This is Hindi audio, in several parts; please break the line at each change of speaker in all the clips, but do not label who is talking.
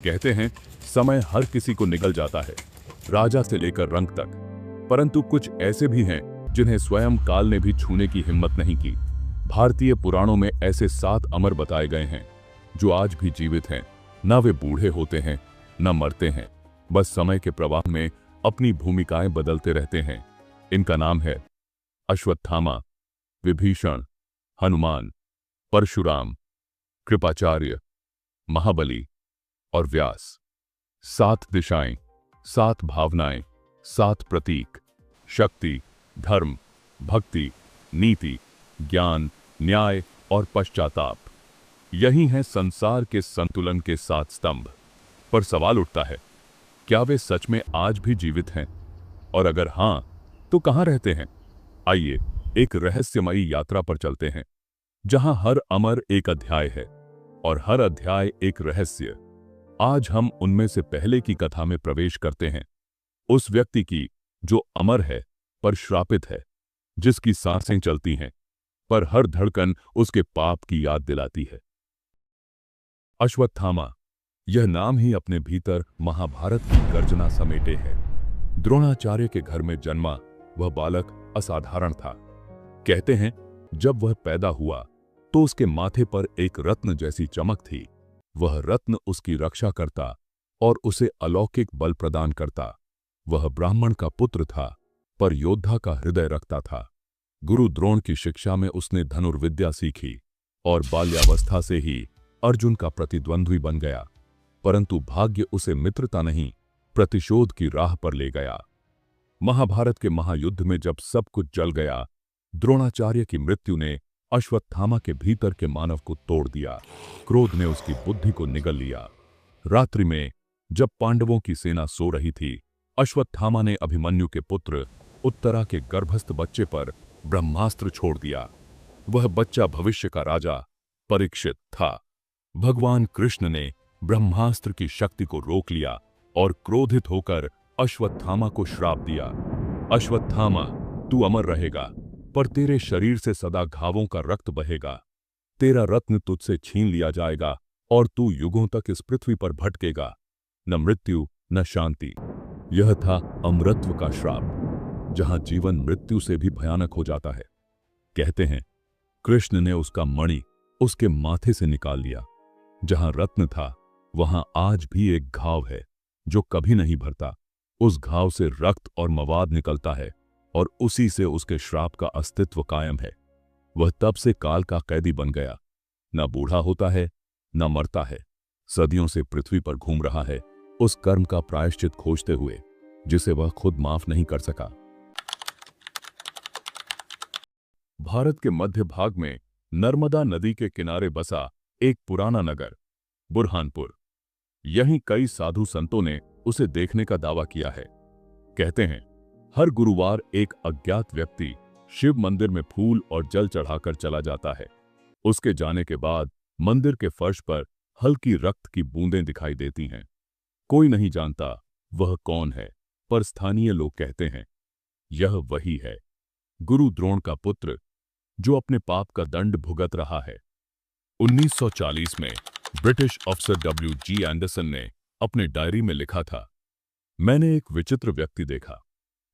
कहते हैं समय हर किसी को निगल जाता है, राजा से लेकर रंक तक। परंतु कुछ ऐसे भी हैं जिन्हें स्वयं काल ने भी छूने की हिम्मत नहीं की। भारतीय पुराणों में ऐसे 7 अमर बताए गए हैं जो आज भी जीवित हैं। न वे बूढ़े होते हैं न मरते हैं, बस समय के प्रवाह में अपनी भूमिकाएं बदलते रहते हैं। इनका नाम है अश्वत्थामा, विभीषण, हनुमान, परशुराम, कृपाचार्य, महाबली और व्यास। 7 दिशाएं, 7 भावनाएं, 7 प्रतीक, शक्ति, धर्म, भक्ति, नीति, ज्ञान, न्याय और पश्चाताप। यही हैं संसार के संतुलन के 7 स्तंभ। पर सवाल उठता है, क्या वे सच में आज भी जीवित हैं? और अगर हां, तो कहां रहते हैं? आइए एक रहस्यमयी यात्रा पर चलते हैं, जहां हर अमर एक अध्याय है और हर अध्याय एक रहस्य। आज हम उनमें से पहले की कथा में प्रवेश करते हैं, उस व्यक्ति की जो अमर है पर श्रापित है, जिसकी सांसें चलती हैं पर हर धड़कन उसके पाप की याद दिलाती है। अश्वत्थामा, यह नाम ही अपने भीतर महाभारत की गर्जना समेटे है। द्रोणाचार्य के घर में जन्मा वह बालक असाधारण था। कहते हैं जब वह पैदा हुआ तो उसके माथे पर एक रत्न जैसी चमक थी। वह रत्न उसकी रक्षा करता और उसे अलौकिक बल प्रदान करता। वह ब्राह्मण का पुत्र था पर योद्धा का हृदय रखता था। गुरु द्रोण की शिक्षा में उसने धनुर्विद्या सीखी और बाल्यावस्था से ही अर्जुन का प्रतिद्वंद्वी बन गया। परंतु भाग्य उसे मित्रता नहीं, प्रतिशोध की राह पर ले गया। महाभारत के महायुद्ध में जब सब कुछ जल गया, द्रोणाचार्य की मृत्यु ने अश्वत्थामा के भीतर के मानव को तोड़ दिया। क्रोध ने उसकी बुद्धि को निगल लिया। रात्रि में जब पांडवों की सेना सो रही थी, अश्वत्थामा ने अभिमन्यु के पुत्र उत्तरा के गर्भस्थ बच्चे पर ब्रह्मास्त्र छोड़ दिया। वह बच्चा भविष्य का राजा परीक्षित था। भगवान कृष्ण ने ब्रह्मास्त्र की शक्ति को रोक लिया और क्रोधित होकर अश्वत्थामा को श्राप दिया। अश्वत्थामा, तू अमर रहेगा, पर तेरे शरीर से सदा घावों का रक्त बहेगा। तेरा रत्न तुझसे छीन लिया जाएगा और तू युगों तक इस पृथ्वी पर भटकेगा, न मृत्यु न शांति। यह था अमरत्व का श्राप, जहां जीवन मृत्यु से भी भयानक हो जाता है। कहते हैं कृष्ण ने उसका मणि उसके माथे से निकाल लिया। जहां रत्न था वहां आज भी एक घाव है जो कभी नहीं भरता। उस घाव से रक्त और मवाद निकलता है और उसी से उसके श्राप का अस्तित्व कायम है। वह तब से काल का कैदी बन गया। न बूढ़ा होता है न मरता है, सदियों से पृथ्वी पर घूम रहा है, उस कर्म का प्रायश्चित खोजते हुए जिसे वह खुद माफ नहीं कर सका। भारत के मध्य भाग में नर्मदा नदी के किनारे बसा एक पुराना नगर बुरहानपुर। यहीं कई साधु संतों ने उसे देखने का दावा किया है। कहते हैं हर गुरुवार एक अज्ञात व्यक्ति शिव मंदिर में फूल और जल चढ़ाकर चला जाता है। उसके जाने के बाद मंदिर के फर्श पर हल्की रक्त की बूंदें दिखाई देती हैं। कोई नहीं जानता वह कौन है, पर स्थानीय लोग कहते हैं यह वही है, गुरु द्रोण का पुत्र, जो अपने पाप का दंड भुगत रहा है। 1940 में ब्रिटिश अफसर W.G. एंडरसन ने अपने डायरी में लिखा था, मैंने एक विचित्र व्यक्ति देखा,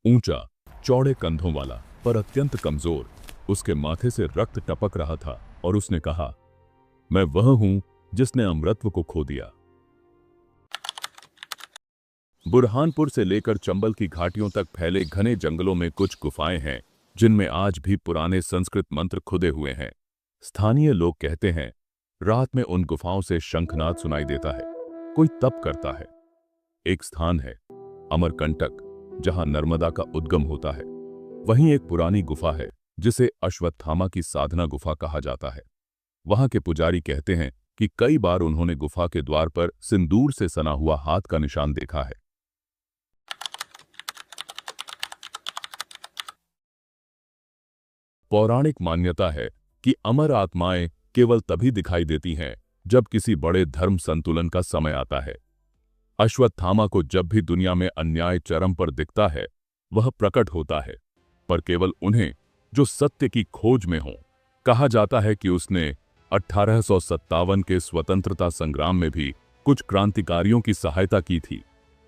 ऊंचा, चौड़े कंधों वाला पर अत्यंत कमजोर। उसके माथे से रक्त टपक रहा था और उसने कहा, मैं वह हूं जिसने अमरत्व को खो दिया। बुरहानपुर से लेकर चंबल की घाटियों तक फैले घने जंगलों में कुछ गुफाएं हैं जिनमें आज भी पुराने संस्कृत मंत्र खुदे हुए हैं। स्थानीय लोग कहते हैं रात में उन गुफाओं से शंखनाद सुनाई देता है, कोई तप करता है। एक स्थान है अमरकंटक, जहां नर्मदा का उद्गम होता है। वहीं एक पुरानी गुफा है जिसे अश्वत्थामा की साधना गुफा कहा जाता है। वहां के पुजारी कहते हैं कि कई बार उन्होंने गुफा के द्वार पर सिंदूर से सना हुआ हाथ का निशान देखा है। पौराणिक मान्यता है कि अमर आत्माएं केवल तभी दिखाई देती हैं जब किसी बड़े धर्म संतुलन का समय आता है। अश्वत्थामा को जब भी दुनिया में अन्याय चरम पर दिखता है, वह प्रकट होता है, पर केवल उन्हें जो सत्य की खोज में हों। कहा जाता है कि उसने 1857 के स्वतंत्रता संग्राम में भी कुछ क्रांतिकारियों की सहायता की थी,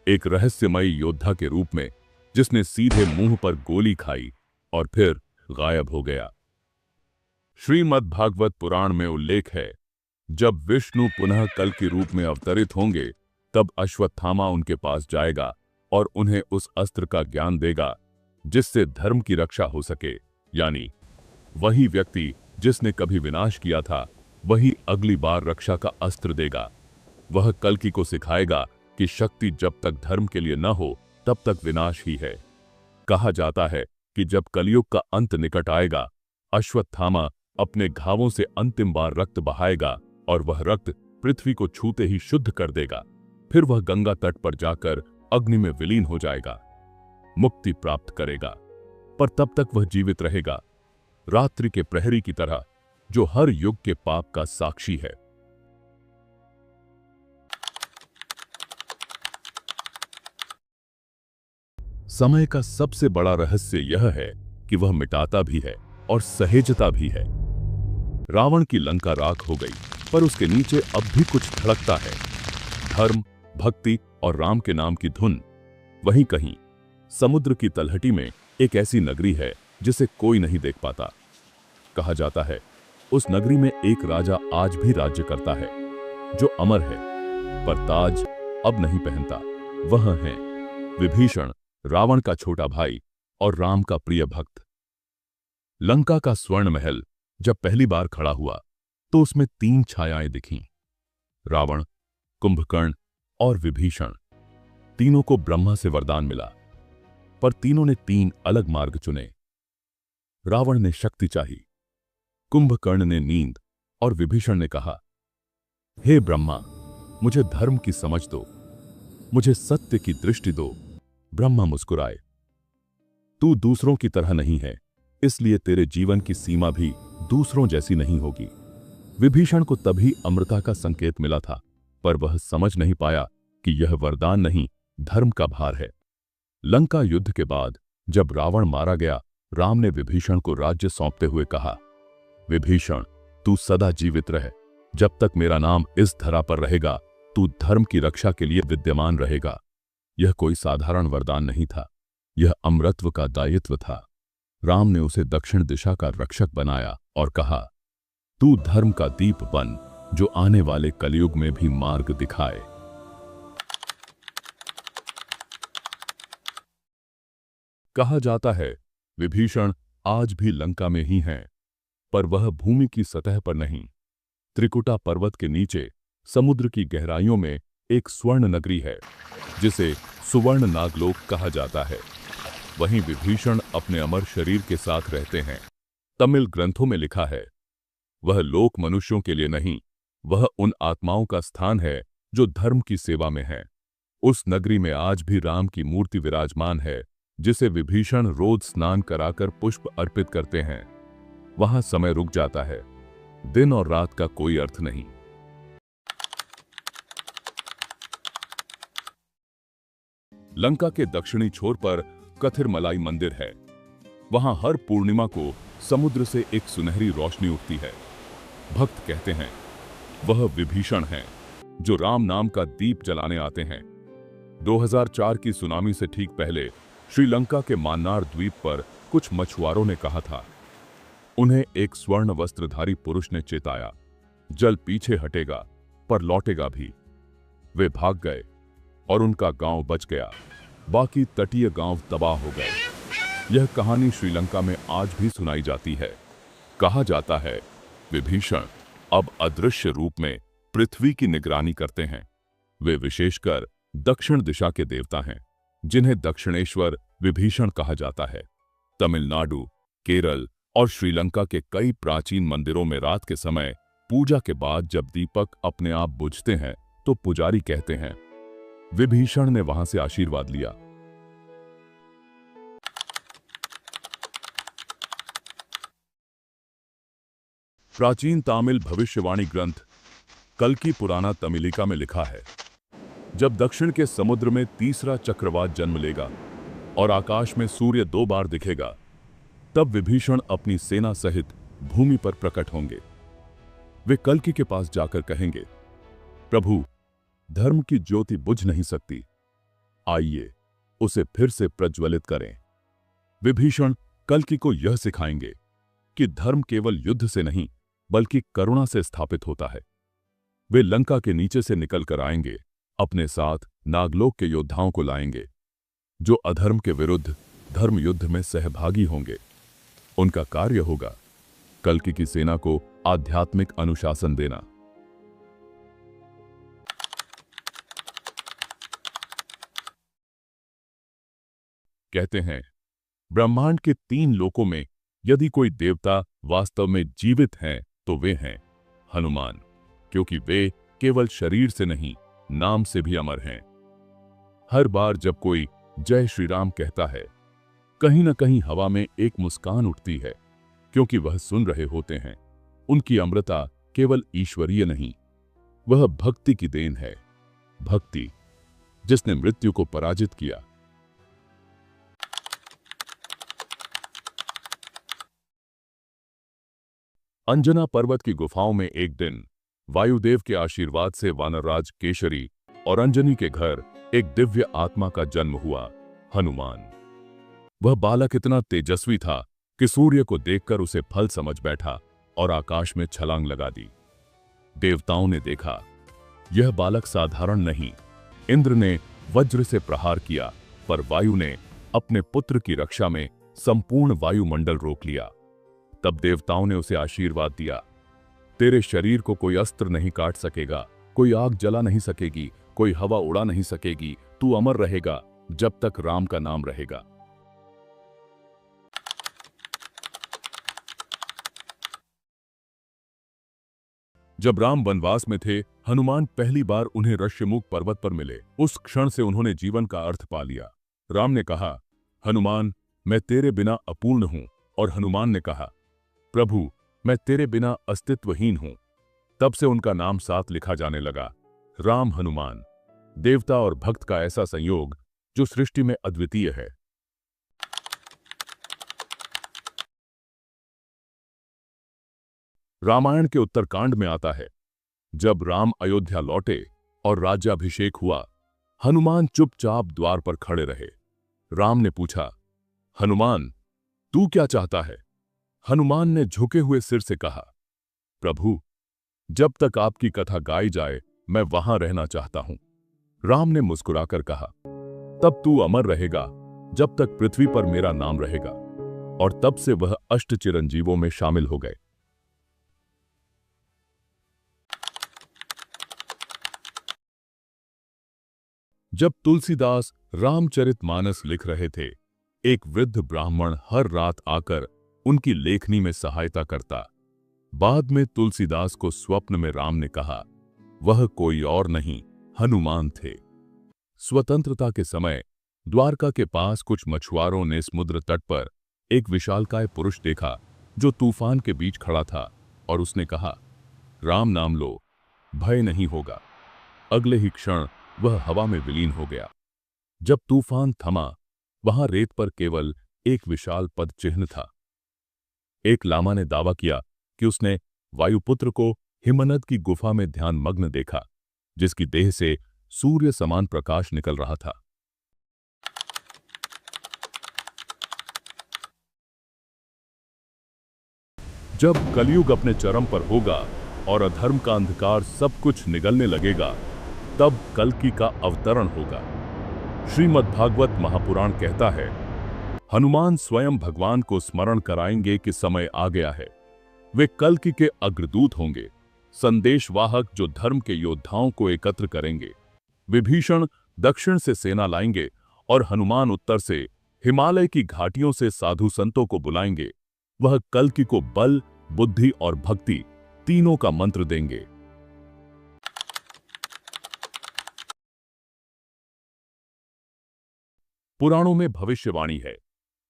एक रहस्यमयी योद्धा के रूप में जिसने सीधे मुंह पर गोली खाई और फिर गायब हो गया। श्रीमद् भागवत पुराण में उल्लेख है, जब विष्णु पुनः कल के रूप में अवतरित होंगे तब अश्वत्थामा उनके पास जाएगा और उन्हें उस अस्त्र का ज्ञान देगा जिससे धर्म की रक्षा हो सके, यानी वही व्यक्ति जिसने कभी विनाश किया था वही अगली बार रक्षा का अस्त्र देगा। वह कल्कि को सिखाएगा कि शक्ति जब तक धर्म के लिए न हो तब तक विनाश ही है। कहा जाता है कि जब कलयुग का अंत निकट आएगा, अश्वत्थामा अपने घावों से अंतिम बार रक्त बहाएगा और वह रक्त पृथ्वी को छूते ही शुद्ध कर देगा। फिर वह गंगा तट पर जाकर अग्नि में विलीन हो जाएगा, मुक्ति प्राप्त करेगा। पर तब तक वह जीवित रहेगा, रात्रि के प्रहरी की तरह, जो हर युग के पाप का साक्षी है। समय का सबसे बड़ा रहस्य यह है कि वह मिटाता भी है और सहेजता भी है। रावण की लंका राख हो गई, पर उसके नीचे अब भी कुछ धड़कता है, धर्म, भक्ति और राम के नाम की धुन। वहीं कहीं समुद्र की तलहटी में एक ऐसी नगरी है जिसे कोई नहीं देख पाता। कहा जाता है उस नगरी में एक राजा आज भी राज्य करता है, जो अमर है, पर ताज अब नहीं पहनता। वह है विभीषण, रावण का छोटा भाई और राम का प्रिय भक्त। लंका का स्वर्ण महल जब पहली बार खड़ा हुआ तो उसमें 3 छायाएं दिखीं, रावण, कुंभकर्ण और विभीषण। तीनों को ब्रह्मा से वरदान मिला, पर तीनों ने 3 अलग मार्ग चुने। रावण ने शक्ति चाही, कुंभकर्ण ने नींद और विभीषण ने कहा, हे ब्रह्मा, मुझे धर्म की समझ दो, मुझे सत्य की दृष्टि दो। ब्रह्मा मुस्कुराए, तू दूसरों की तरह नहीं है, इसलिए तेरे जीवन की सीमा भी दूसरों जैसी नहीं होगी। विभीषण को तभी अमृता का संकेत मिला था, पर वह समझ नहीं पाया कि यह वरदान नहीं, धर्म का भार है। लंका युद्ध के बाद जब रावण मारा गया, राम ने विभीषण को राज्य सौंपते हुए कहा, विभीषण, तू सदा जीवित रह, जब तक मेरा नाम इस धरा पर रहेगा तू धर्म की रक्षा के लिए विद्यमान रहेगा। यह कोई साधारण वरदान नहीं था, यह अमरत्व का दायित्व था। राम ने उसे दक्षिण दिशा का रक्षक बनाया और कहा, तू धर्म का दीप बन, जो आने वाले कलयुग में भी मार्ग दिखाए। कहा जाता है विभीषण आज भी लंका में ही हैं, पर वह भूमि की सतह पर नहीं। त्रिकुटा पर्वत के नीचे समुद्र की गहराइयों में एक स्वर्ण नगरी है, जिसे सुवर्ण नागलोक कहा जाता है। वहीं विभीषण अपने अमर शरीर के साथ रहते हैं। तमिल ग्रंथों में लिखा है, वह लोक मनुष्यों के लिए नहीं, वह उन आत्माओं का स्थान है जो धर्म की सेवा में हैं। उस नगरी में आज भी राम की मूर्ति विराजमान है, जिसे विभीषण रोज स्नान कराकर पुष्प अर्पित करते हैं। वहां समय रुक जाता है, दिन और रात का कोई अर्थ नहीं। लंका के दक्षिणी छोर पर कथिरमलाई मंदिर है। वहां हर पूर्णिमा को समुद्र से एक सुनहरी रोशनी उठती है। भक्त कहते हैं वह विभीषण हैं, जो राम नाम का दीप जलाने आते हैं। 2004 की सुनामी से ठीक पहले श्रीलंका के मान्नार द्वीप पर कुछ मछुआरों ने कहा था, उन्हें एक स्वर्ण वस्त्रधारी पुरुष ने चेताया, जल पीछे हटेगा पर लौटेगा भी। वे भाग गए और उनका गांव बच गया, बाकी तटीय गांव तबाह हो गए। यह कहानी श्रीलंका में आज भी सुनाई जाती है। कहा जाता है विभीषण अब अदृश्य रूप में पृथ्वी की निगरानी करते हैं। वे विशेषकर दक्षिण दिशा के देवता हैं, जिन्हें दक्षिणेश्वर विभीषण कहा जाता है। तमिलनाडु, केरल और श्रीलंका के कई प्राचीन मंदिरों में रात के समय पूजा के बाद जब दीपक अपने आप बुझते हैं तो पुजारी कहते हैं, विभीषण ने वहां से आशीर्वाद लिया। प्राचीन तमिल भविष्यवाणी ग्रंथ कल्कि पुराना तमिलिका में लिखा है, जब दक्षिण के समुद्र में तीसरा चक्रवात जन्म लेगा और आकाश में सूर्य 2 बार दिखेगा, तब विभीषण अपनी सेना सहित भूमि पर प्रकट होंगे। वे कल्कि के पास जाकर कहेंगे, प्रभु, धर्म की ज्योति बुझ नहीं सकती। आइए उसे फिर से प्रज्वलित करें। विभीषण कल्कि को यह सिखाएंगे कि धर्म केवल युद्ध से नहीं बल्कि करुणा से स्थापित होता है। वे लंका के नीचे से निकल कर आएंगे, अपने साथ नागलोक के योद्धाओं को लाएंगे जो अधर्म के विरुद्ध धर्म युद्ध में सहभागी होंगे। उनका कार्य होगा कल्कि की सेना को आध्यात्मिक अनुशासन देना। कहते हैं ब्रह्मांड के 3 लोकों में यदि कोई देवता वास्तव में जीवित हैं तो वे हैं हनुमान, क्योंकि वे केवल शरीर से नहीं नाम से भी अमर हैं। हर बार जब कोई जय श्री राम कहता है, कहीं ना कहीं हवा में एक मुस्कान उठती है, क्योंकि वह सुन रहे होते हैं उनकी अमृता केवल ईश्वरीय नहीं, वह भक्ति की देन है। भक्ति जिसने मृत्यु को पराजित किया। अंजना पर्वत की गुफाओं में एक दिन वायुदेव के आशीर्वाद से वानरराज केशरी और अंजनी के घर एक दिव्य आत्मा का जन्म हुआ, हनुमान। वह बालक इतना तेजस्वी था कि सूर्य को देखकर उसे फल समझ बैठा और आकाश में छलांग लगा दी। देवताओं ने देखा यह बालक साधारण नहीं। इंद्र ने वज्र से प्रहार किया, पर वायु ने अपने पुत्र की रक्षा में संपूर्ण वायुमंडल रोक लिया। तब देवताओं ने उसे आशीर्वाद दिया, तेरे शरीर को कोई अस्त्र नहीं काट सकेगा, कोई आग जला नहीं सकेगी, कोई हवा उड़ा नहीं सकेगी, तू अमर रहेगा जब तक राम का नाम रहेगा। जब राम वनवास में थे, हनुमान पहली बार उन्हें ऋष्यमुख पर्वत पर मिले। उस क्षण से उन्होंने जीवन का अर्थ पा लिया। राम ने कहा, हनुमान मैं तेरे बिना अपूर्ण हूं, और हनुमान ने कहा, प्रभु मैं तेरे बिना अस्तित्वहीन हूं। तब से उनका नाम साथ लिखा जाने लगा, राम हनुमान। देवता और भक्त का ऐसा संयोग जो सृष्टि में अद्वितीय है। रामायण के उत्तरकांड में आता है, जब राम अयोध्या लौटे और राज्याभिषेक हुआ, हनुमान चुपचाप द्वार पर खड़े रहे। राम ने पूछा, हनुमान तू क्या चाहता है? हनुमान ने झुके हुए सिर से कहा, प्रभु जब तक आपकी कथा गाई जाए मैं वहां रहना चाहता हूं। राम ने मुस्कुराकर कहा, तब तू अमर रहेगा जब तक पृथ्वी पर मेरा नाम रहेगा। और तब से वह अष्ट चिरंजीवों में शामिल हो गए। जब तुलसीदास रामचरितमानस लिख रहे थे, एक वृद्ध ब्राह्मण हर रात आकर उनकी लेखनी में सहायता करता। बाद में तुलसीदास को स्वप्न में राम ने कहा, वह कोई और नहीं हनुमान थे। स्वतंत्रता के समय द्वारका के पास कुछ मछुआरों ने समुद्र तट पर एक विशालकाय पुरुष देखा जो तूफान के बीच खड़ा था, और उसने कहा, राम नाम लो, भय नहीं होगा। अगले ही क्षण वह हवा में विलीन हो गया। जब तूफान थमा, वहां रेत पर केवल एक विशाल पद चिन्ह था। एक लामा ने दावा किया कि उसने वायुपुत्र को हिमनद की गुफा में ध्यानमग्न देखा, जिसकी देह से सूर्य समान प्रकाश निकल रहा था। जब कलयुग अपने चरम पर होगा और अधर्म का अंधकार सब कुछ निगलने लगेगा, तब कल्कि का अवतरण होगा। श्रीमद्भागवत महापुराण कहता है, हनुमान स्वयं भगवान को स्मरण कराएंगे कि समय आ गया है। वे कल्कि के अग्रदूत होंगे, संदेशवाहक जो धर्म के योद्धाओं को एकत्र करेंगे। विभीषण दक्षिण से सेना लाएंगे और हनुमान उत्तर से हिमालय की घाटियों से साधु संतों को बुलाएंगे। वह कल्कि को बल, बुद्धि और भक्ति तीनों का मंत्र देंगे। पुराणों में भविष्यवाणी है,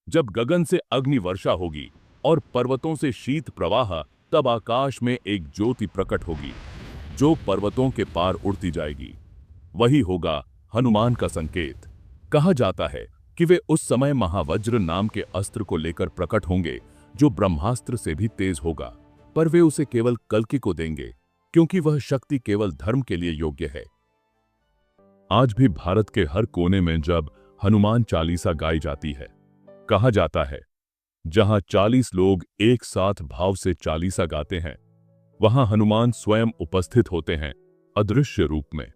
जब गगन से अग्नि वर्षा होगी और पर्वतों से शीत प्रवाह, तब आकाश में एक ज्योति प्रकट होगी जो पर्वतों के पार उड़ती जाएगी। वही होगा हनुमान का संकेत। कहा जाता है कि वे उस समय महावज्र नाम के अस्त्र को लेकर प्रकट होंगे जो ब्रह्मास्त्र से भी तेज होगा, पर वे उसे केवल कल्कि को देंगे, क्योंकि वह शक्ति केवल धर्म के लिए योग्य है। आज भी भारत के हर कोने में जब हनुमान चालीसा गाई जाती है, कहा जाता है जहां 40 लोग एक साथ भाव से चालीसा गाते हैं, वहां हनुमान स्वयं उपस्थित होते हैं अदृश्य रूप में।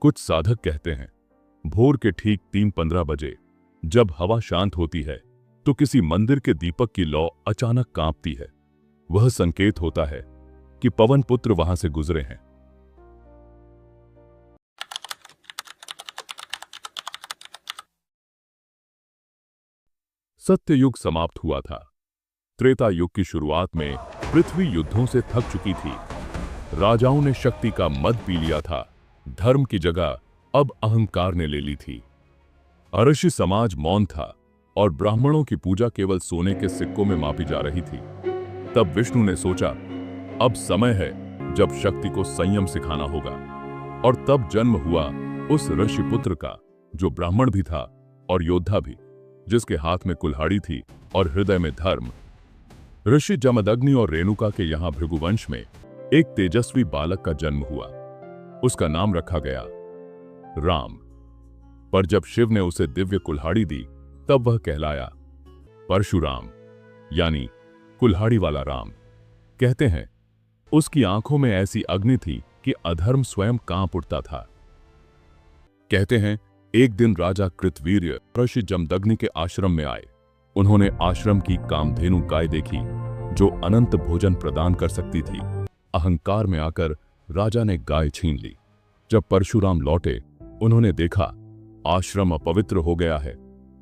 कुछ साधक कहते हैं भोर के ठीक 3:15 बजे जब हवा शांत होती है तो किसी मंदिर के दीपक की लौ अचानक कांपती है। वह संकेत होता है कि पवन पुत्र वहां से गुजरे हैं। सत्ययुग समाप्त हुआ था। त्रेता युग की शुरुआत में पृथ्वी युद्धों से थक चुकी थी। राजाओं ने शक्ति का मद पी लिया था। धर्म की जगह अब अहंकार ने ले ली थी। ऋषि समाज मौन था और ब्राह्मणों की पूजा केवल सोने के सिक्कों में मापी जा रही थी। तब विष्णु ने सोचा अब समय है जब शक्ति को संयम सिखाना होगा। और तब जन्म हुआ उस ऋषि पुत्र का जो ब्राह्मण भी था और योद्धा भी, जिसके हाथ में कुल्हाड़ी थी और हृदय में धर्म। ऋषि जमदग्नि और रेणुका के यहां भृगुवंश में एक तेजस्वी बालक का जन्म हुआ। उसका नाम रखा गया राम। पर जब शिव ने उसे दिव्य कुल्हाड़ी दी तब वह कहलाया परशुराम, यानी कुल्हाड़ी वाला राम। कहते हैं उसकी आंखों में ऐसी अग्नि थी कि अधर्म स्वयं कांप उठता था। कहते हैं एक दिन राजा कृतवीर्य ऋषि जमदग्नि के आश्रम में आए। उन्होंने आश्रम की कामधेनु गाय देखी जो अनंत भोजन प्रदान कर सकती थी। अहंकार में आकर राजा ने गाय छीन ली। जब परशुराम लौटे उन्होंने देखा आश्रम अपवित्र हो गया है।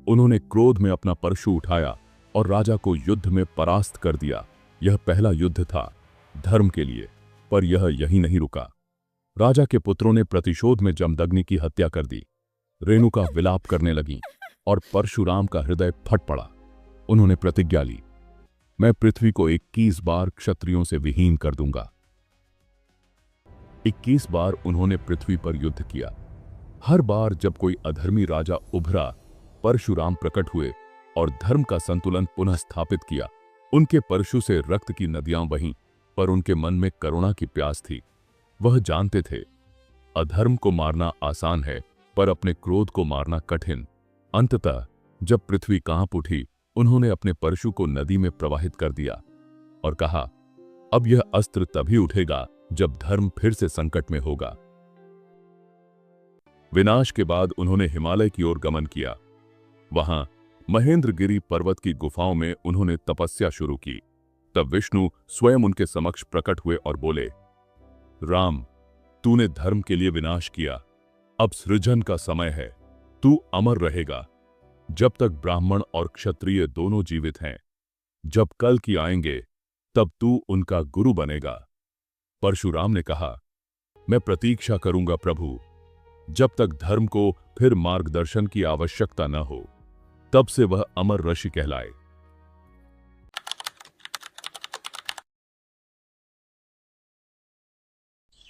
उन्होंने क्रोध में अपना परशु उठाया और राजा को युद्ध में परास्त कर दिया। यह पहला युद्ध था धर्म के लिए, पर यह यहीं नहीं रुका। राजा के पुत्रों ने प्रतिशोध में जमदग्नि की हत्या कर दी। रेणुका विलाप करने लगी और परशुराम का हृदय फट पड़ा। उन्होंने प्रतिज्ञा ली, मैं पृथ्वी को 21 बार क्षत्रियों से विहीन कर दूंगा। 21 बार उन्होंने पृथ्वी पर युद्ध किया। हर बार जब कोई अधर्मी राजा उभरा, परशुराम प्रकट हुए और धर्म का संतुलन पुनः स्थापित किया। उनके परशु से रक्त की नदियां बहीं, पर उनके मन में करुणा की प्यास थी। वह जानते थे अधर्म को मारना आसान है, पर अपने क्रोध को मारना कठिन। अंततः जब पृथ्वी कांप उठी, उन्होंने अपने परशु को नदी में प्रवाहित कर दिया और कहा, अब यह अस्त्र तभी उठेगा जब धर्म फिर से संकट में होगा। विनाश के बाद उन्होंने हिमालय की ओर गमन किया। वहां महेंद्रगिरी पर्वत की गुफाओं में उन्होंने तपस्या शुरू की। तब विष्णु स्वयं उनके समक्ष प्रकट हुए और बोले, राम, तूने धर्म के लिए विनाश किया, अब सृजन का समय है। तू अमर रहेगा जब तक ब्राह्मण और क्षत्रिय दोनों जीवित हैं। जब कल की आएंगे तब तू उनका गुरु बनेगा। परशुराम ने कहा, मैं प्रतीक्षा करूंगा प्रभु, जब तक धर्म को फिर मार्गदर्शन की आवश्यकता न हो। तब से वह अमर ऋषि कहलाए।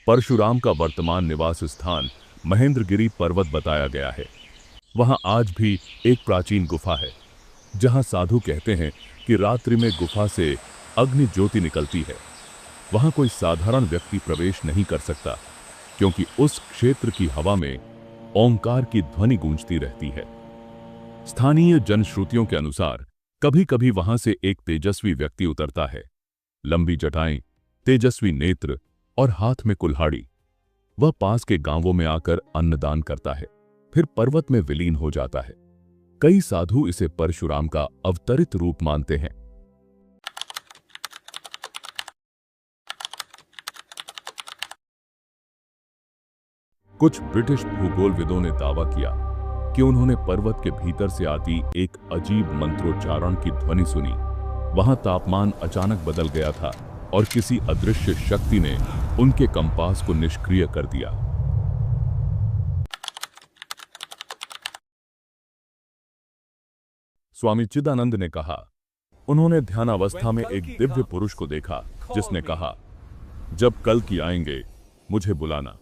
परशुराम का वर्तमान निवास स्थान महेंद्रगिरी पर्वत बताया गया है। वहां आज भी एक प्राचीन गुफा है, जहां साधु कहते हैं कि रात्रि में गुफा से अग्नि ज्योति निकलती है। वहां कोई साधारण व्यक्ति प्रवेश नहीं कर सकता, क्योंकि उस क्षेत्र की हवा में ओंकार की ध्वनि गूंजती रहती है। स्थानीय जनश्रुतियों के अनुसार कभी कभी वहां से एक तेजस्वी व्यक्ति उतरता है, लंबी जटाएं, तेजस्वी नेत्र और हाथ में कुल्हाड़ी। वह पास के गांवों में आकर अन्नदान करता है, फिर पर्वत में विलीन हो जाता है। कई साधु इसे परशुराम का अवतरित रूप मानते हैं। कुछ ब्रिटिश भूगोलविदों ने दावा किया कि उन्होंने पर्वत के भीतर से आती एक अजीब मंत्रोच्चारण की ध्वनि सुनी। वहां तापमान अचानक बदल गया था और किसी अदृश्य शक्ति ने उनके कंपास को निष्क्रिय कर दिया। स्वामी चिदानंद ने कहा, उन्होंने ध्यानावस्था में एक दिव्य पुरुष को देखा जिसने कहा, जब कल की आएंगे मुझे बुलाना।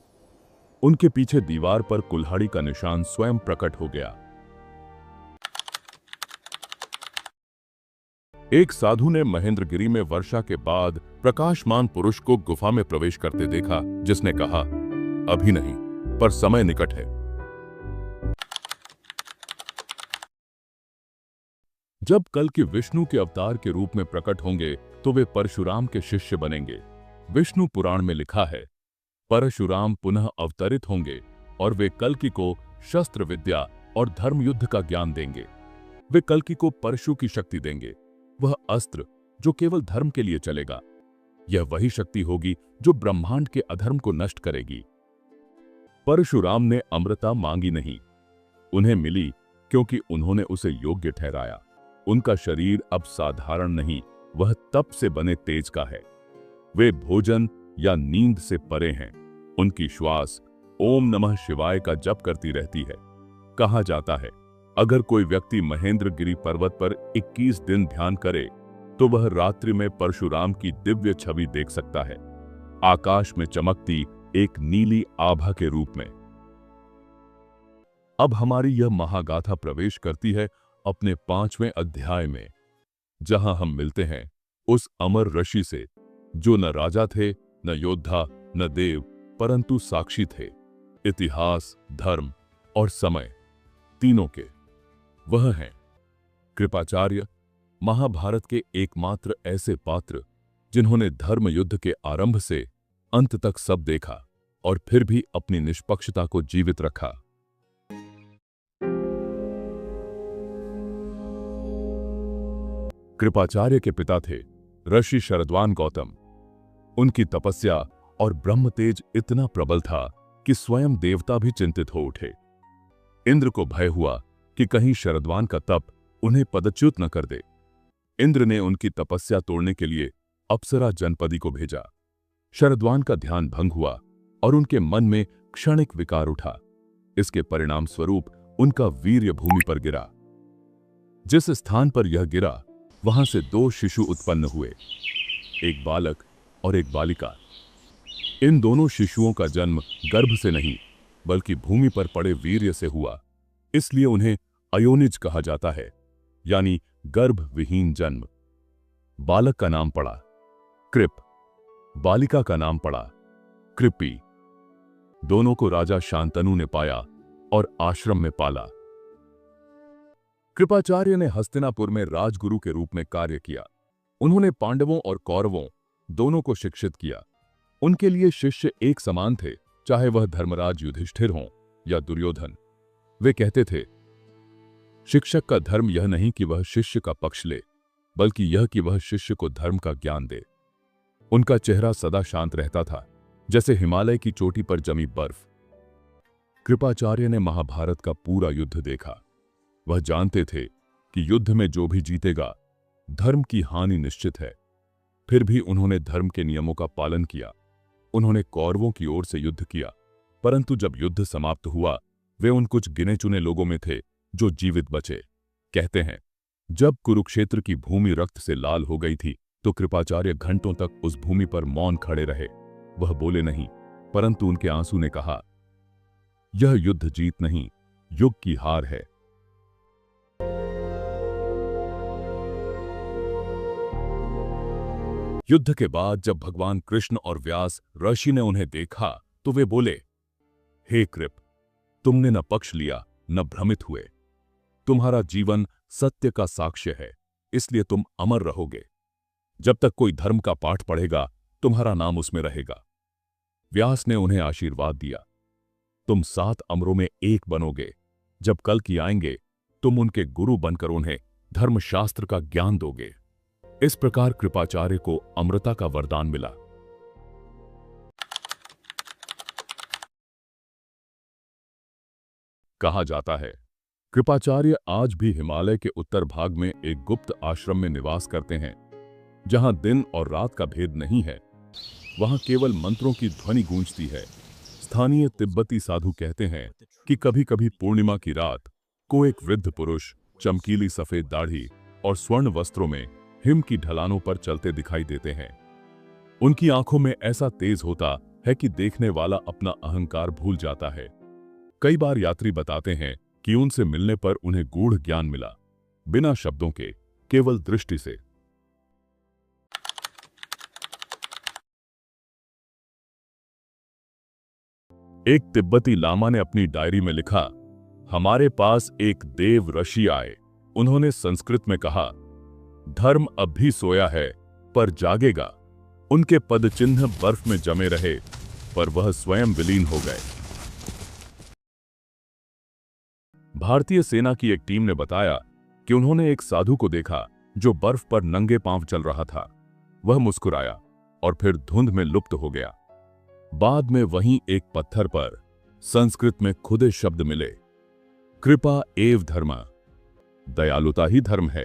उनके पीछे दीवार पर कुल्हाड़ी का निशान स्वयं प्रकट हो गया। एक साधु ने महेंद्रगिरी में वर्षा के बाद प्रकाशमान पुरुष को गुफा में प्रवेश करते देखा, जिसने कहा, अभी नहीं, पर समय निकट है। जब कल के विष्णु के अवतार के रूप में प्रकट होंगे तो वे परशुराम के शिष्य बनेंगे। विष्णु पुराण में लिखा है, परशुराम पुनः अवतरित होंगे और वे कल्कि को शस्त्र विद्या और धर्म युद्ध का ज्ञान देंगे। वे कल्कि को परशु की शक्ति देंगे, वह अस्त्र जो केवल धर्म के लिए चलेगा। यह वही शक्ति होगी जो ब्रह्मांड के अधर्म को नष्ट करेगी। परशुराम ने अमृता मांगी नहीं, उन्हें मिली क्योंकि उन्होंने उसे योग्य ठहराया। उनका शरीर अब साधारण नहीं, वह तप से बने तेज का है। वे भोजन या नींद से परे हैं। उनकी श्वास ओम नमः शिवाय का जप करती रहती है। कहा जाता है, अगर कोई व्यक्ति महेंद्रगिरी पर्वत पर 21 दिन ध्यान करे तो वह रात्रि में परशुराम की दिव्य छवि देख सकता है, आकाश में चमकती एक नीली आभा के रूप में। अब हमारी यह महागाथा प्रवेश करती है अपने 5वें अध्याय में, जहां हम मिलते हैं उस अमर ऋषि से जो न राजा थे, न योद्धा, न देव, परंतु साक्षी थे, इतिहास, धर्म और समय तीनों के। वह हैं कृपाचार्य, महाभारत के एकमात्र ऐसे पात्र जिन्होंने धर्म युद्ध के आरंभ से अंत तक सब देखा और फिर भी अपनी निष्पक्षता को जीवित रखा। कृपाचार्य के पिता थे ऋषि शरद्वान गौतम। उनकी तपस्या और ब्रह्म तेज इतना प्रबल था कि स्वयं देवता भी चिंतित हो उठे। इंद्र को भय हुआ कि कहीं शरद्वान का तप उन्हें पदच्युत न कर दे। इंद्र ने उनकी तपस्या तोड़ने के लिए अप्सरा जनपदी को भेजा। शरद्वान का ध्यान भंग हुआ और उनके मन में क्षणिक विकार उठा। इसके परिणाम स्वरूप उनका वीर्य भूमि पर गिरा। जिस स्थान पर यह गिरा वहां से 2 शिशु उत्पन्न हुए, एक बालक और एक बालिका। इन दोनों शिशुओं का जन्म गर्भ से नहीं बल्कि भूमि पर पड़े वीर्य से हुआ, इसलिए उन्हें अयोनिज कहा जाता है, यानी गर्भ विहीन जन्म। बालक का नाम पड़ा कृप, बालिका का नाम पड़ा कृपी। दोनों को राजा शांतनु ने पाया और आश्रम में पाला। कृपाचार्य ने हस्तिनापुर में राजगुरु के रूप में कार्य किया। उन्होंने पांडवों और कौरवों दोनों को शिक्षित किया। उनके लिए शिष्य एक समान थे, चाहे वह धर्मराज युधिष्ठिर हों या दुर्योधन। वे कहते थे, शिक्षक का धर्म यह नहीं कि वह शिष्य का पक्ष ले, बल्कि यह कि वह शिष्य को धर्म का ज्ञान दे। उनका चेहरा सदा शांत रहता था, जैसे हिमालय की चोटी पर जमी बर्फ। कृपाचार्य ने महाभारत का पूरा युद्ध देखा। वह जानते थे कि युद्ध में जो भी जीतेगा, धर्म की हानि निश्चित है। फिर भी उन्होंने धर्म के नियमों का पालन किया। उन्होंने कौरवों की ओर से युद्ध किया, परंतु जब युद्ध समाप्त हुआ वे उन कुछ गिने चुने लोगों में थे जो जीवित बचे। कहते हैं, जब कुरुक्षेत्र की भूमि रक्त से लाल हो गई थी तो कृपाचार्य घंटों तक उस भूमि पर मौन खड़े रहे। वह बोले नहीं, परंतु उनके आंसू ने कहा, यह युद्ध जीत नहीं, युग की हार है। युद्ध के बाद जब भगवान कृष्ण और व्यास ऋषि ने उन्हें देखा तो वे बोले, हे कृप, तुमने न पक्ष लिया न भ्रमित हुए। तुम्हारा जीवन सत्य का साक्ष्य है, इसलिए तुम अमर रहोगे। जब तक कोई धर्म का पाठ पढ़ेगा तुम्हारा नाम उसमें रहेगा। व्यास ने उन्हें आशीर्वाद दिया, तुम 7 अमरों में एक बनोगे। जब कल्कि आएंगे तुम उनके गुरु बनकर उन्हें धर्मशास्त्र का ज्ञान दोगे। इस प्रकार कृपाचार्य को अमृता का वरदान मिला। कहा जाता है, कृपाचार्य आज भी हिमालय के उत्तर भाग में एक गुप्त आश्रम में निवास करते हैं, जहां दिन और रात का भेद नहीं है। वहां केवल मंत्रों की ध्वनि गूंजती है। स्थानीय तिब्बती साधु कहते हैं कि कभी कभी पूर्णिमा की रात को एक वृद्ध पुरुष चमकीली सफेद दाढ़ी और स्वर्ण वस्त्रों में हिम की ढलानों पर चलते दिखाई देते हैं। उनकी आंखों में ऐसा तेज होता है कि देखने वाला अपना अहंकार भूल जाता है। कई बार यात्री बताते हैं कि उनसे मिलने पर उन्हें गूढ़ ज्ञान मिला, बिना शब्दों के, केवल दृष्टि से। एक तिब्बती लामा ने अपनी डायरी में लिखा, हमारे पास एक देव ऋषि आए। उन्होंने संस्कृत में कहा, धर्म अब भी सोया है पर जागेगा। उनके पद चिन्ह बर्फ में जमे रहे पर वह स्वयं विलीन हो गए। भारतीय सेना की एक टीम ने बताया कि उन्होंने एक साधु को देखा जो बर्फ पर नंगे पांव चल रहा था। वह मुस्कुराया और फिर धुंध में लुप्त हो गया। बाद में वहीं एक पत्थर पर संस्कृत में खुदे शब्द मिले, कृपा एव धर्म, दयालुता ही धर्म है।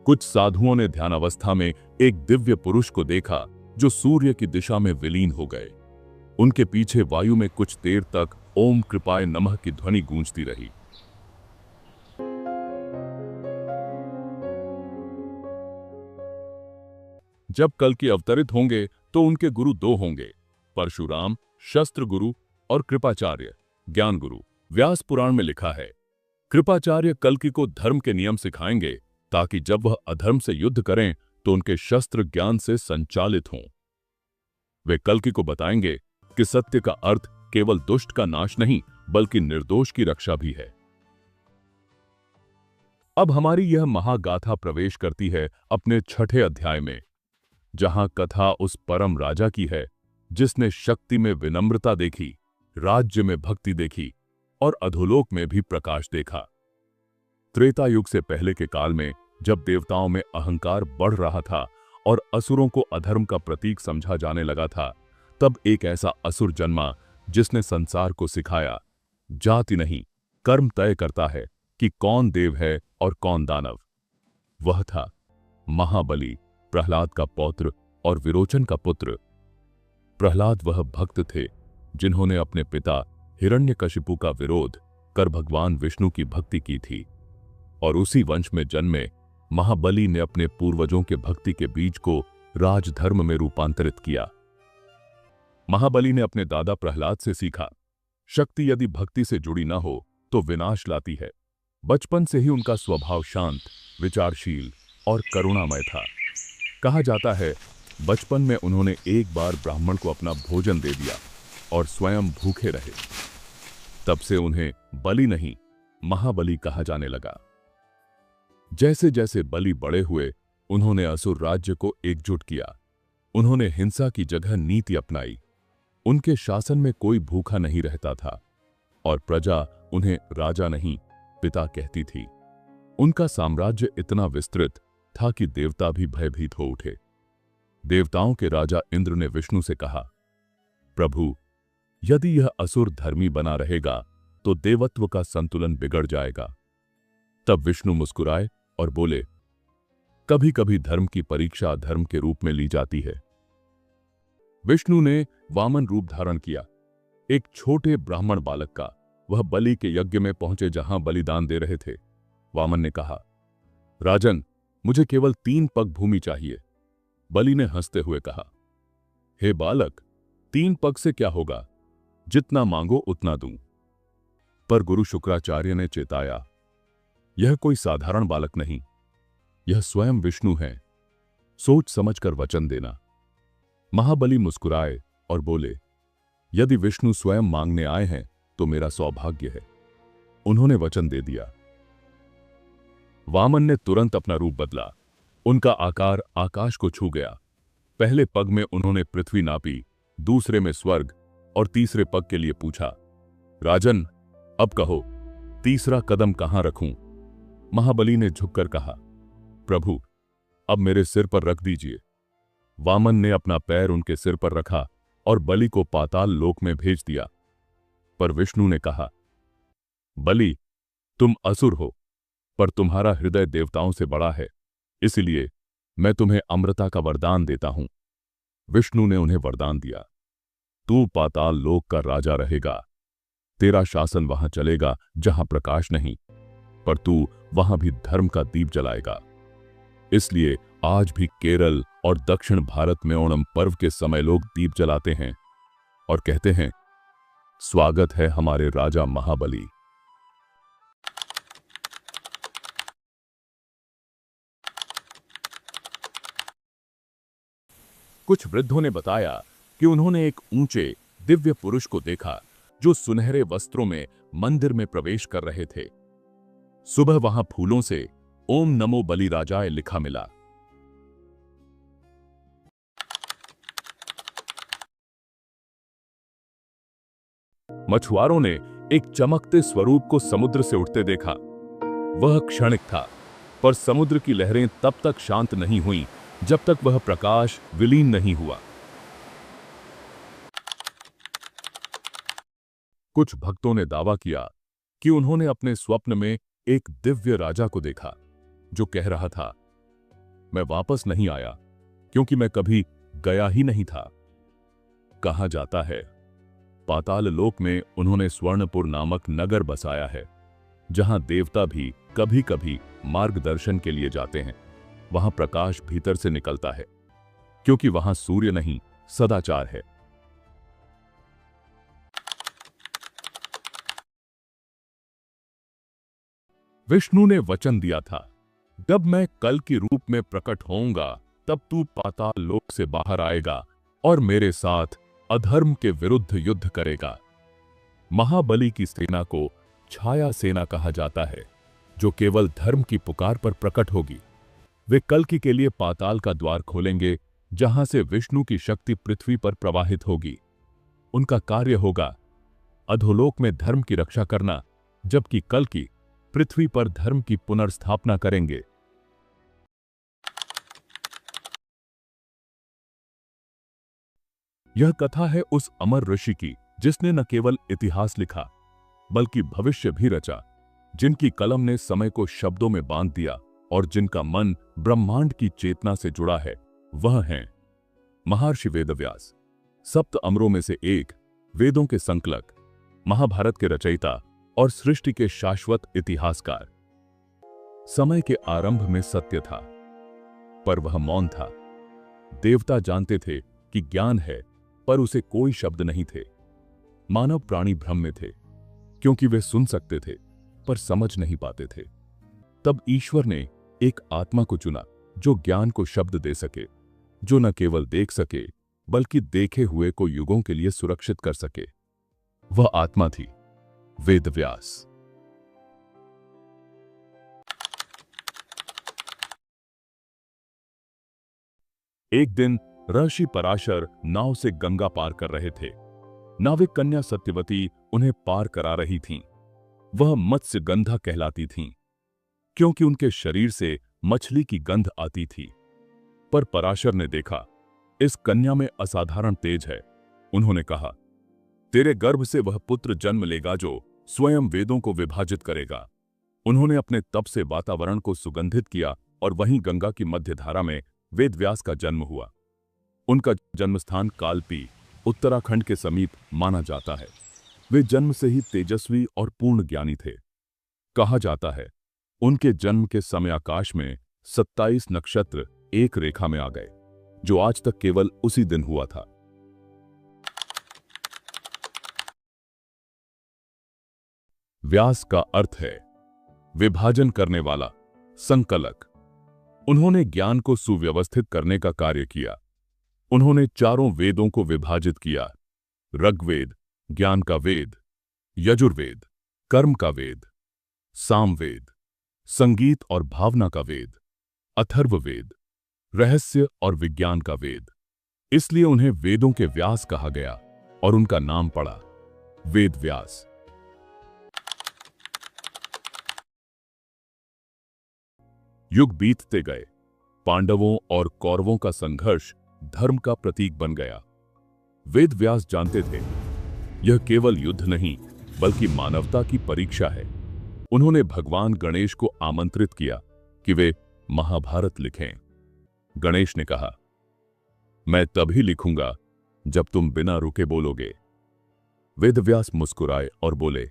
कुछ साधुओं ने ध्यानावस्था में एक दिव्य पुरुष को देखा जो सूर्य की दिशा में विलीन हो गए। उनके पीछे वायु में कुछ देर तक ओम कृपाय नमः की ध्वनि गूंजती रही। जब कल्कि अवतरित होंगे तो उनके गुरु दो होंगे, परशुराम शस्त्र गुरु और कृपाचार्य ज्ञान गुरु। व्यास पुराण में लिखा है, कृपाचार्य कल्कि को धर्म के नियम सिखाएंगे ताकि जब वह अधर्म से युद्ध करें तो उनके शस्त्र ज्ञान से संचालित हों। वे कल्कि को बताएंगे कि सत्य का अर्थ केवल दुष्ट का नाश नहीं बल्कि निर्दोष की रक्षा भी है। अब हमारी यह महागाथा प्रवेश करती है अपने छठे अध्याय में, जहां कथा उस परम राजा की है जिसने शक्ति में विनम्रता देखी, राज्य में भक्ति देखी और अधोलोक में भी प्रकाश देखा। त्रेता युग से पहले के काल में जब देवताओं में अहंकार बढ़ रहा था और असुरों को अधर्म का प्रतीक समझा जाने लगा था, तब एक ऐसा असुर जन्मा जिसने संसार को सिखाया, जाति नहीं कर्म तय करता है कि कौन देव है और कौन दानव। वह था महाबली, प्रहलाद का पौत्र और विरोचन का पुत्र। प्रहलाद वह भक्त थे जिन्होंने अपने पिता हिरण्यकशिपु का विरोध कर भगवान विष्णु की भक्ति की थी, और उसी वंश में जन्मे महाबली ने अपने पूर्वजों के भक्ति के बीज को राजधर्म में रूपांतरित किया। महाबली ने अपने दादा प्रहलाद से सीखा, शक्ति यदि भक्ति से जुड़ी न हो तो विनाश लाती है। बचपन से ही उनका स्वभाव शांत, विचारशील और करुणामय था। कहा जाता है, बचपन में उन्होंने एक बार ब्राह्मण को अपना भोजन दे दिया और स्वयं भूखे रहे। तब से उन्हें बलि नहीं महाबली कहा जाने लगा। जैसे जैसे बलि बड़े हुए, उन्होंने असुर राज्य को एकजुट किया। उन्होंने हिंसा की जगह नीति अपनाई। उनके शासन में कोई भूखा नहीं रहता था और प्रजा उन्हें राजा नहीं पिता कहती थी। उनका साम्राज्य इतना विस्तृत था कि देवता भी भयभीत हो उठे। देवताओं के राजा इंद्र ने विष्णु से कहा, प्रभु, यदि यह असुर धर्मी बना रहेगा तो देवत्व का संतुलन बिगड़ जाएगा। तब विष्णु मुस्कुराए और बोले, कभी कभी धर्म की परीक्षा अधर्म के रूप में ली जाती है। विष्णु ने वामन रूप धारण किया, एक छोटे ब्राह्मण बालक का। वह बलि के यज्ञ में पहुंचे जहां बलिदान दे रहे थे। वामन ने कहा, राजन, मुझे केवल 3 पग भूमि चाहिए। बलि ने हंसते हुए कहा, हे बालक, 3 पग से क्या होगा, जितना मांगो उतना दूं। पर गुरु शुक्राचार्य ने चेताया, यह कोई साधारण बालक नहीं, यह स्वयं विष्णु है, सोच समझकर वचन देना। महाबली मुस्कुराए और बोले, यदि विष्णु स्वयं मांगने आए हैं तो मेरा सौभाग्य है। उन्होंने वचन दे दिया। वामन ने तुरंत अपना रूप बदला। उनका आकार आकाश को छू गया। पहले पग में उन्होंने पृथ्वी नापी, दूसरे में स्वर्ग और तीसरे पग के लिए पूछा, राजन, अब कहो, तीसरा कदम कहां रखूं? महाबली ने झुककर कहा, प्रभु, अब मेरे सिर पर रख दीजिए। वामन ने अपना पैर उनके सिर पर रखा और बलि को पाताल लोक में भेज दिया। पर विष्णु ने कहा, बलि, तुम असुर हो, पर तुम्हारा हृदय देवताओं से बड़ा है, इसलिए मैं तुम्हें अमृता का वरदान देता हूं। विष्णु ने उन्हें वरदान दिया, तू पाताल लोक का राजा रहेगा। तेरा शासन वहां चलेगा जहां प्रकाश नहीं, पर तू वहां भी धर्म का दीप जलाएगा। इसलिए आज भी केरल और दक्षिण भारत में ओणम पर्व के समय लोग दीप जलाते हैं और कहते हैं, स्वागत है हमारे राजा महाबली। कुछ वृद्धों ने बताया कि उन्होंने एक ऊंचे दिव्य पुरुष को देखा जो सुनहरे वस्त्रों में मंदिर में प्रवेश कर रहे थे। सुबह वहां फूलों से ओम नमो बलिराजाय लिखा मिला। मछुआरों ने एक चमकते स्वरूप को समुद्र से उठते देखा। वह क्षणिक था, पर समुद्र की लहरें तब तक शांत नहीं हुईं जब तक वह प्रकाश विलीन नहीं हुआ। कुछ भक्तों ने दावा किया कि उन्होंने अपने स्वप्न में एक दिव्य राजा को देखा, जो कह रहा था, मैं वापस नहीं आया क्योंकि मैं कभी गया ही नहीं था। कहा जाता है, पाताल लोक में उन्होंने स्वर्णपुर नामक नगर बसाया है, जहां देवता भी कभी कभी मार्गदर्शन के लिए जाते हैं। वहां प्रकाश भीतर से निकलता है, क्योंकि वहां सूर्य नहीं, सदाचार है। विष्णु ने वचन दिया था, जब मैं कल के रूप में प्रकट होऊंगा, तब तू पाताल लोक से बाहर आएगा और मेरे साथ अधर्म के विरुद्ध युद्ध करेगा। महाबली की सेना को छाया सेना कहा जाता है, जो केवल धर्म की पुकार पर प्रकट होगी। वे कल्कि के लिए पाताल का द्वार खोलेंगे, जहां से विष्णु की शक्ति पृथ्वी पर प्रवाहित होगी। उनका कार्य होगा अधोलोक में धर्म की रक्षा करना, जबकि कल्कि पृथ्वी पर धर्म की पुनर्स्थापना करेंगे। यह कथा है उस अमर ऋषि की, जिसने न केवल इतिहास लिखा बल्कि भविष्य भी रचा, जिनकी कलम ने समय को शब्दों में बांध दिया और जिनका मन ब्रह्मांड की चेतना से जुड़ा है। वह हैं महर्षि वेदव्यास, सप्त अमरों में से एक, वेदों के संकलक, महाभारत के रचयिता और सृष्टि के शाश्वत इतिहासकार। समय के आरंभ में सत्य था, पर वह मौन था। देवता जानते थे कि ज्ञान है, पर उसे कोई शब्द नहीं थे। मानव प्राणी भ्रम में थे, क्योंकि वे सुन सकते थे पर समझ नहीं पाते थे। तब ईश्वर ने एक आत्मा को चुना, जो ज्ञान को शब्द दे सके, जो न केवल देख सके बल्कि देखे हुए को युगों के लिए सुरक्षित कर सके। वह आत्मा थी वेदव्यास। एक दिन ऋषि पराशर नाव से गंगा पार कर रहे थे। नाविक कन्या सत्यवती उन्हें पार करा रही थीं। वह मत्स्य गंधा कहलाती थीं, क्योंकि उनके शरीर से मछली की गंध आती थी। पर पराशर ने देखा, इस कन्या में असाधारण तेज है। उन्होंने कहा, तेरे गर्भ से वह पुत्र जन्म लेगा जो स्वयं वेदों को विभाजित करेगा। उन्होंने अपने तप से वातावरण को सुगंधित किया और वहीं गंगा की मध्यधारा में वेदव्यास का जन्म हुआ। उनका जन्मस्थान कालपी, उत्तराखंड के समीप माना जाता है। वे जन्म से ही तेजस्वी और पूर्ण ज्ञानी थे। कहा जाता है, उनके जन्म के समय आकाश में 27 नक्षत्र एक रेखा में आ गए, जो आज तक केवल उसी दिन हुआ था। व्यास का अर्थ है विभाजन करने वाला, संकलक। उन्होंने ज्ञान को सुव्यवस्थित करने का कार्य किया। उन्होंने चारों वेदों को विभाजित किया, ऋग्वेद ज्ञान का वेद, यजुर्वेद कर्म का वेद, सामवेद संगीत और भावना का वेद, अथर्ववेद रहस्य और विज्ञान का वेद। इसलिए उन्हें वेदों के व्यास कहा गया और उनका नाम पड़ा वेद व्यास। युग बीतते गए। पांडवों और कौरवों का संघर्ष धर्म का प्रतीक बन गया। वेद व्यास जानते थे, यह केवल युद्ध नहीं बल्कि मानवता की परीक्षा है। उन्होंने भगवान गणेश को आमंत्रित किया कि वे महाभारत लिखें। गणेश ने कहा, मैं तभी लिखूंगा जब तुम बिना रुके बोलोगे। वेदव्यास मुस्कुराए और बोले,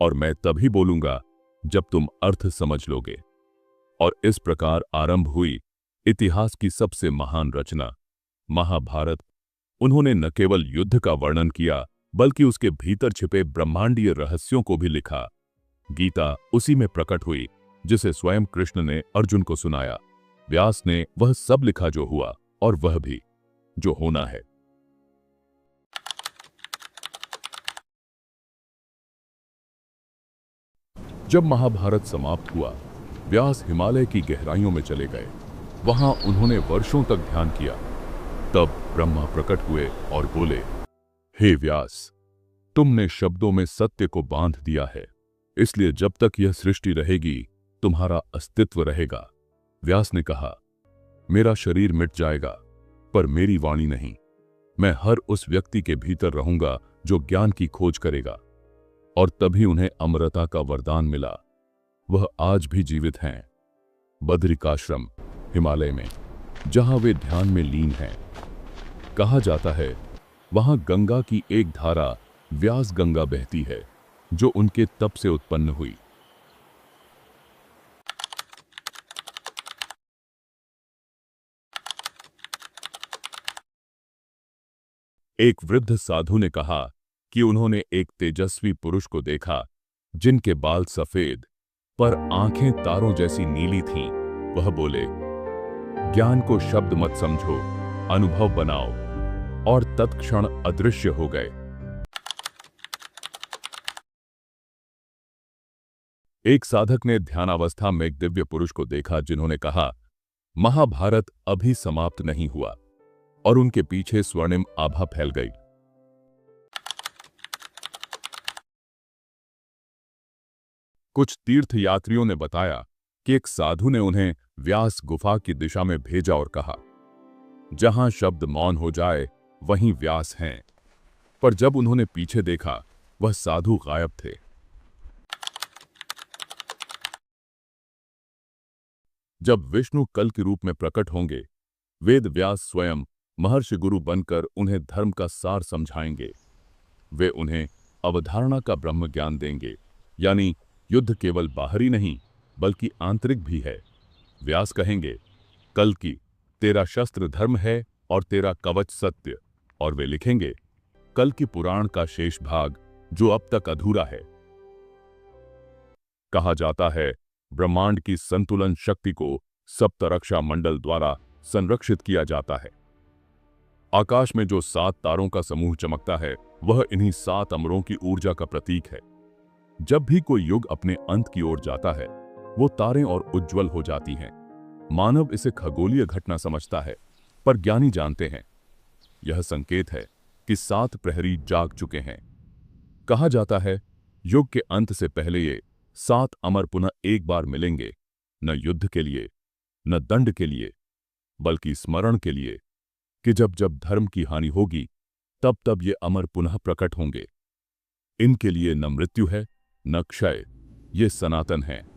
और मैं तभी बोलूंगा जब तुम अर्थ समझ लोगे। और इस प्रकार आरंभ हुई इतिहास की सबसे महान रचना, महाभारत। उन्होंने न केवल युद्ध का वर्णन किया, बल्कि उसके भीतर छिपे ब्रह्मांडीय रहस्यों को भी लिखा। गीता उसी में प्रकट हुई, जिसे स्वयं कृष्ण ने अर्जुन को सुनाया। व्यास ने वह सब लिखा जो हुआ और वह भी जो होना है। जब महाभारत समाप्त हुआ, व्यास हिमालय की गहराइयों में चले गए। वहां उन्होंने वर्षों तक ध्यान किया। तब ब्रह्मा प्रकट हुए और बोले, हे व्यास, तुमने शब्दों में सत्य को बांध दिया है, इसलिए जब तक यह सृष्टि रहेगी तुम्हारा अस्तित्व रहेगा। व्यास ने कहा, मेरा शरीर मिट जाएगा पर मेरी वाणी नहीं। मैं हर उस व्यक्ति के भीतर रहूंगा जो ज्ञान की खोज करेगा। और तभी उन्हें अमरता का वरदान मिला। वह आज भी जीवित हैं, बद्रिकाश्रम हिमालय में, जहां वे ध्यान में लीन हैं। कहा जाता है वहां गंगा की एक धारा व्यास गंगा बहती है, जो उनके तप से उत्पन्न हुई। एक वृद्ध साधु ने कहा कि उन्होंने एक तेजस्वी पुरुष को देखा जिनके बाल सफेद पर आंखें तारों जैसी नीली थीं। वह बोले, ज्ञान को शब्द मत समझो, अनुभव बनाओ, और तत्क्षण अदृश्य हो गए। एक साधक ने ध्यानावस्था में एक दिव्य पुरुष को देखा जिन्होंने कहा, महाभारत अभी समाप्त नहीं हुआ, और उनके पीछे स्वर्णिम आभा फैल गई। कुछ तीर्थयात्रियों ने बताया कि एक साधु ने उन्हें व्यास गुफा की दिशा में भेजा और कहा, जहां शब्द मौन हो जाए वहीं व्यास हैं। पर जब उन्होंने पीछे देखा, वह साधु गायब थे। जब विष्णु कल के रूप में प्रकट होंगे, वेद व्यास स्वयं महर्षि गुरु बनकर उन्हें धर्म का सार समझाएंगे। वे उन्हें अवधारणा का ब्रह्म ज्ञान देंगे, यानी युद्ध केवल बाहरी नहीं बल्कि आंतरिक भी है। व्यास कहेंगे, कल की तेरा शस्त्र धर्म है और तेरा कवच सत्य। और वे लिखेंगे, कल की पुराण का शेष भाग जो अब तक अधूरा है। कहा जाता है ब्रह्मांड की संतुलन शक्ति को सप्तरक्षा मंडल द्वारा संरक्षित किया जाता है। आकाश में जो 7 तारों का समूह चमकता है, वह इन्हीं 7 अमरों की ऊर्जा का प्रतीक है। जब भी कोई युग अपने अंत की ओर जाता है, वो तारें और उज्ज्वल हो जाती हैं। मानव इसे खगोलीय घटना समझता है, पर ज्ञानी जानते हैं यह संकेत है कि 7 प्रहरी जाग चुके हैं। कहा जाता है युग के अंत से पहले ये 7 अमर पुनः एक बार मिलेंगे, न युद्ध के लिए, न दंड के लिए, बल्कि स्मरण के लिए कि जब जब धर्म की हानि होगी, तब तब ये अमर पुनः प्रकट होंगे। इनके लिए न मृत्यु है न क्षय, ये सनातन हैं।